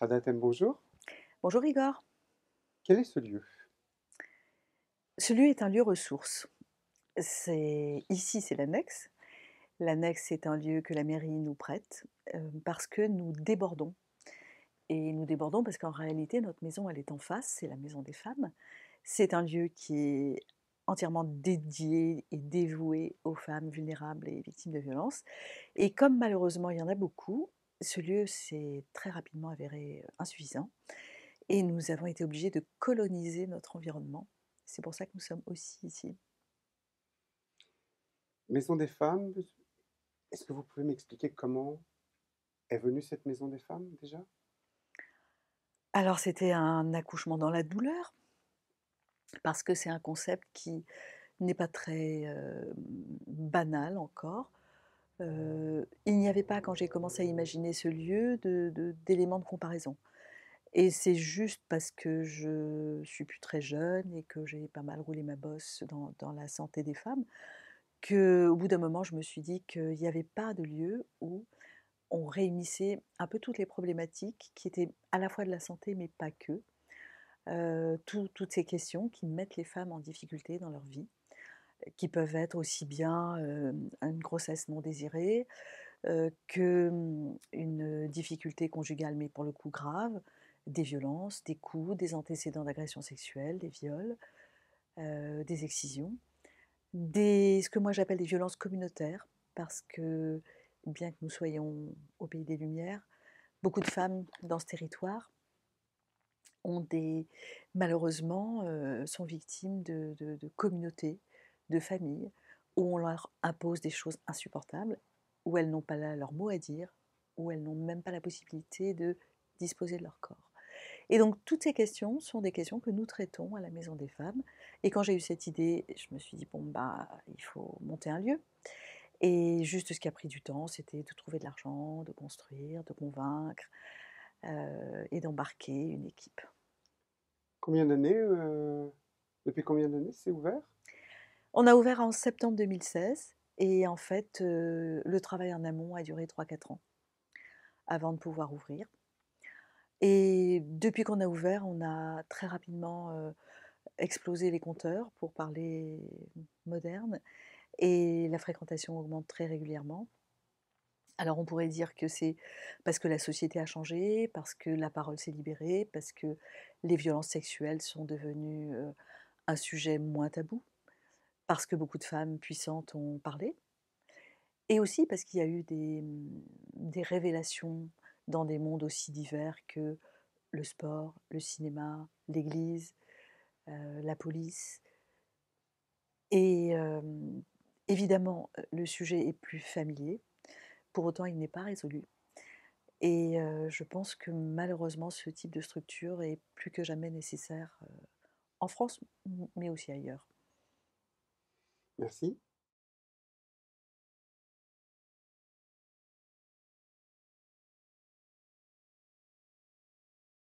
Radatem, bonjour. Bonjour Igor. Quel est ce lieu? Ce lieu est un lieu ressource. Ici, c'est l'annexe. L'annexe est un lieu que la mairie nous prête parce que nous débordons. Et nous débordons parce qu'en réalité, notre maison, elle est en face, c'est la maison des femmes. C'est un lieu qui est entièrement dédié et dévoué aux femmes vulnérables et victimes de violences. Et comme malheureusement, il y en a beaucoup, ce lieu s'est très rapidement avéré insuffisant. Et nous avons été obligés de coloniser notre environnement. C'est pour ça que nous sommes aussi ici. Maison des femmes, est-ce que vous pouvez m'expliquer comment est venue cette maison des femmes déjà? Alors c'était un accouchement dans la douleur, parce que c'est un concept qui n'est pas très banal encore. Il n'y avait pas, quand j'ai commencé à imaginer ce lieu, d'éléments de comparaison. Et c'est juste parce que je suis plus très jeune et que j'ai pas mal roulé ma bosse dans la santé des femmes, qu'au bout d'un moment, je me suis dit qu'il n'y avait pas de lieu où on réunissait un peu toutes les problématiques qui étaient à la fois de la santé, mais pas que. Toutes ces questions qui mettent les femmes en difficulté dans leur vie, qui peuvent être aussi bien une grossesse non désirée que une difficulté conjugale, mais pour le coup grave, des violences, des coups, des antécédents d'agression sexuelle, des viols, des excisions, ce que moi j'appelle des violences communautaires, parce que bien que nous soyons au pays des Lumières, beaucoup de femmes dans ce territoire ont malheureusement, sont victimes de communautés, de familles, où on leur impose des choses insupportables, où elles n'ont pas là leur mot à dire, où elles n'ont même pas la possibilité de disposer de leur corps. Et donc toutes ces questions sont des questions que nous traitons à la Maison des Femmes. Et quand j'ai eu cette idée, je me suis dit, bon, bah, il faut monter un lieu. Et juste ce qui a pris du temps, c'était de trouver de l'argent, de construire, de convaincre et d'embarquer une équipe. Combien d'années, depuis combien d'années c'est ouvert? On a ouvert en septembre 2016 et en fait, le travail en amont a duré 3-4 ans avant de pouvoir ouvrir. Et depuis qu'on a ouvert, on a très rapidement explosé les compteurs, pour parler moderne, et la fréquentation augmente très régulièrement. Alors on pourrait dire que c'est parce que la société a changé, parce que la parole s'est libérée, parce que les violences sexuelles sont devenues un sujet moins tabou, parce que beaucoup de femmes puissantes ont parlé. Et aussi parce qu'il y a eu des révélations dans des mondes aussi divers que le sport, le cinéma, l'église, la police. Et évidemment, le sujet est plus familier, pour autant il n'est pas résolu. Et je pense que malheureusement ce type de structure est plus que jamais nécessaire en France, mais aussi ailleurs. Merci.